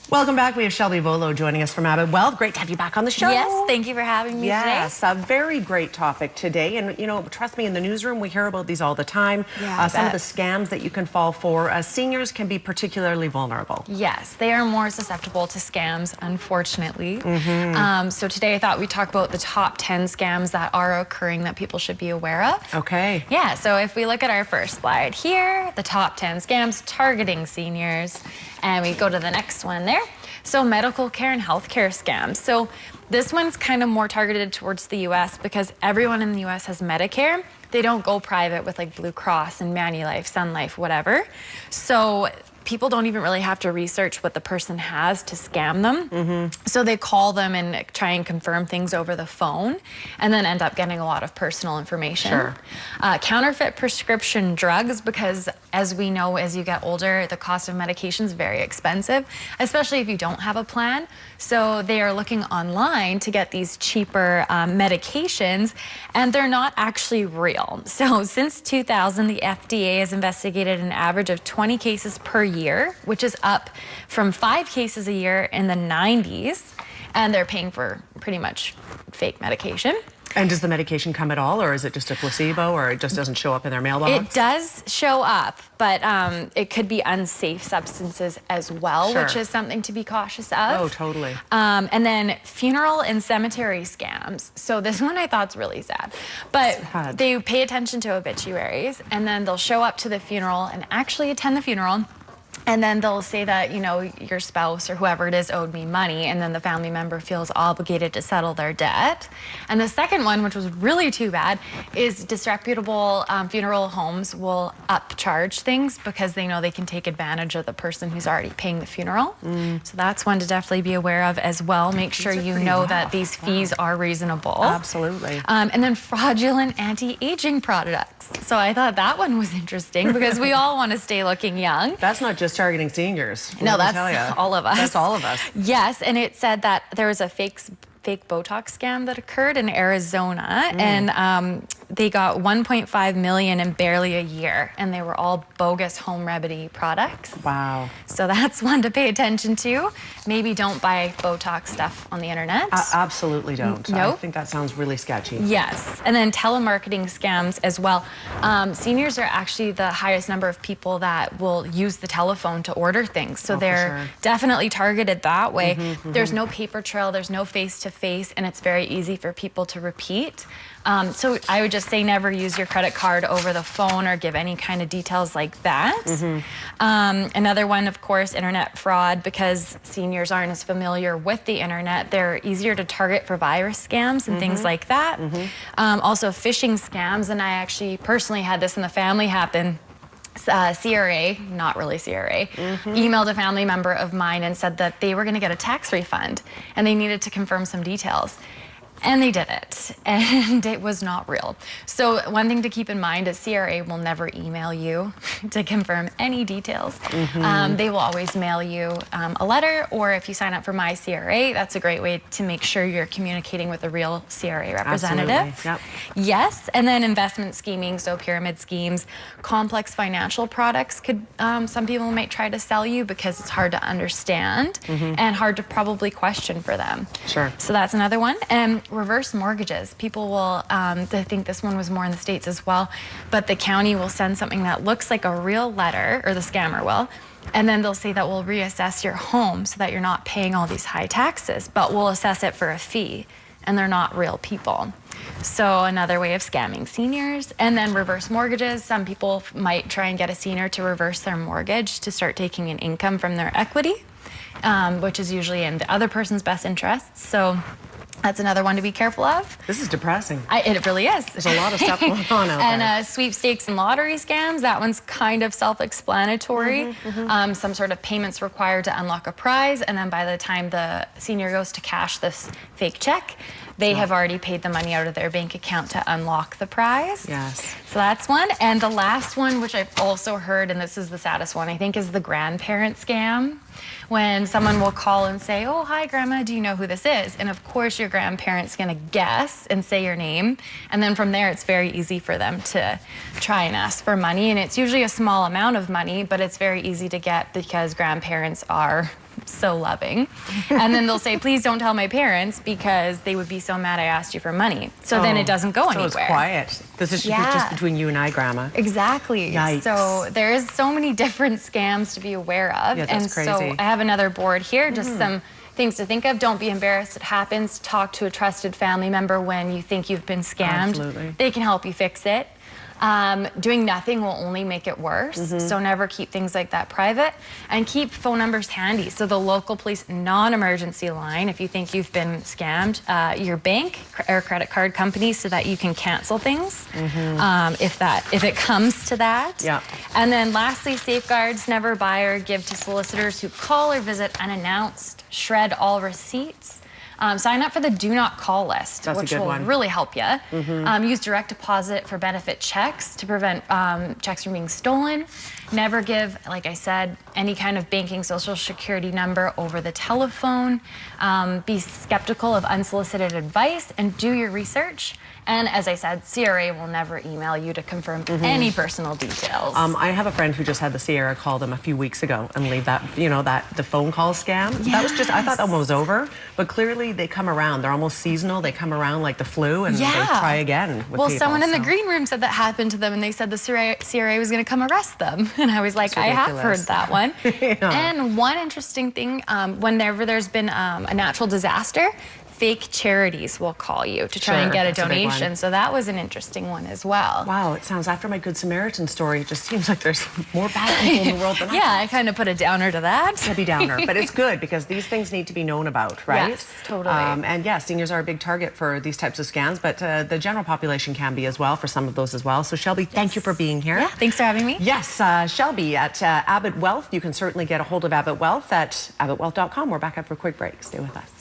Welcome back. We have Shelby Volo joining us from Abbott. Well, great to have you back on the show. Yes, thank you for having me today. Yes, a very great topic today. And, you know, trust me, in the newsroom, we hear about these all the time. Yeah, some of the scams that you can fall for. Seniors can be particularly vulnerable. Yes, they are more susceptible to scams, unfortunately. So today I thought we'd talk about the top 10 scams that are occurring that people should be aware of. Okay. Yeah, so if we look at our first slide here, the top 10 scams targeting seniors, and we go to the next one there. So medical care and healthcare scams. So this one's kind of more targeted towards the US because everyone in the US has Medicare. They don't go private with like Blue Cross and Manulife, Sun Life, whatever. So people don't even really have to research what the person has to scam them. So they call them and try and confirm things over the phone and then end up getting a lot of personal information. Sure. Counterfeit prescription drugs, because as we know, as you get older, the cost of medication is very expensive, especially if you don't have a plan. So they are looking online to get these cheaper medications, and they're not actually real. So since 2000, the FDA has investigated an average of 20 cases per year, which is up from 5 cases a year in the 90s, and they're paying for pretty much fake medication. And does the medication come at all, or is it just a placebo, or it just doesn't show up in their mailbox? It does show up, but it could be unsafe substances as well, Sure. which is something to be cautious of. Oh, totally. And then funeral and cemetery scams. So this one I thought's really sad, but Sad. they pay attention to obituaries, and then they'll show up to the funeral and actually attend the funeral. And then they'll say that, you know, your spouse or whoever it is owed me money, and then the family member feels obligated to settle their debt. And the second one, which was really too bad, is disreputable funeral homes will upcharge things because they know they can take advantage of the person who's already paying the funeral. So that's one to definitely be aware of as well. Make sure you know that these fees are reasonable. Absolutely. And then fraudulent anti-aging products. So I thought that one was interesting because we all want to stay looking young. That's not just targeting seniors. No, let me tell ya. that's all of us. That's all of us. Yes, and it said that there was a fake Botox scam that occurred in Arizona, and they got 1.5 million in barely a year, and they were all bogus home remedy products. Wow. So that's one to pay attention to. Maybe don't buy Botox stuff on the internet. Absolutely don't. Nope. I think that sounds really sketchy. Yes, and then telemarketing scams as well. Seniors are actually the highest number of people that will use the telephone to order things. So they're sure. definitely targeted that way. There's no paper trail, there's no face-to-face, and it's very easy for people to repeat. So I would just say never use your credit card over the phone or give any kind of details like that. Another one, of course, internet fraud, because seniors aren't as familiar with the internet. They're easier to target for virus scams and things like that. Also phishing scams, and I actually personally had this in the family happen. CRA, not really CRA, emailed a family member of mine and said that they were going to get a tax refund and they needed to confirm some details. And they did it, and it was not real. So one thing to keep in mind is CRA will never email you to confirm any details. They will always mail you a letter, or if you sign up for My CRA, that's a great way to make sure you're communicating with a real CRA representative. Absolutely. Yep. Yes, and then investment scheming, so pyramid schemes, complex financial products could, some people might try to sell you because it's hard to understand and hard to probably question for them. Sure. So that's another one. And reverse mortgages. People will, I think this one was more in the States as well, but the county will send something that looks like a real letter, or the scammer will, and then they'll say that we'll reassess your home so that you're not paying all these high taxes, but we'll assess it for a fee, and they're not real people. So another way of scamming seniors. And then reverse mortgages. Some people might try and get a senior to reverse their mortgage to start taking an income from their equity, which is usually in the other person's best interests. So that's another one to be careful of. This is depressing. It really is. There's a lot of stuff going on out there. And sweepstakes and lottery scams, that one's kind of self-explanatory. Some sort of payments required to unlock a prize, and then by the time the senior goes to cash this fake check, they have already paid the money out of their bank account to unlock the prize. Yes. So that's one. And the last one, which I've also heard, and this is the saddest one, I think, is the grandparent scam. When someone will call and say, oh, hi, Grandma, do you know who this is? And of course, your grandparent's going to guess and say your name. And then from there, it's very easy for them to try and ask for money. And it's usually a small amount of money, but it's very easy to get because grandparents are so loving. And then they'll say, please don't tell my parents because they would be so mad I asked you for money. So then it doesn't go anywhere. So it's quiet. This is just between you and I, Grandma. Exactly. Yikes. So there is so many different scams to be aware of. Yeah, that's crazy. So I have another board here, just some things to think of. Don't be embarrassed. It happens. Talk to a trusted family member when you think you've been scammed. Absolutely. They can help you fix it. Doing nothing will only make it worse. So never keep things like that private, and keep phone numbers handy. So the local police non-emergency line, if you think you've been scammed, your bank or credit card company, so that you can cancel things if it comes to that. Yeah. And then lastly, safeguards: never buy or give to solicitors who call or visit unannounced. Shred all receipts. Sign up for the do not call list, which will really help you. Use direct deposit for benefit checks to prevent checks from being stolen. Never give, like I said, any kind of banking social security number over the telephone. Be skeptical of unsolicited advice and do your research. And as I said, CRA will never email you to confirm any personal details. I have a friend who just had the Sierra call them a few weeks ago and leave that, the phone call scam. Yes. That was just, I thought that one was over, but clearly they come around. They're almost seasonal. They come around like the flu, and they try again with people. Someone in the green room said that happened to them, and they said the CRA was going to come arrest them. And I was like, I have heard that one. And one interesting thing, whenever there's been a natural disaster, fake charities will call you to try and get a donation. So that was an interesting one as well. Wow, it sounds, after my Good Samaritan story, it just seems like there's more bad people in the world than I kind of put a downer to that. Heavy downer, but it's good because these things need to be known about, right? Yes, totally. And yeah, seniors are a big target for these types of scams, but the general population can be as well for some of those as well. So Shelby, thank you for being here. Yeah, thanks for having me. Yes, Shelby at Abbott Wealth. You can certainly get a hold of Abbott Wealth at abbottwealth.com. We're back up for a quick break. Stay with us.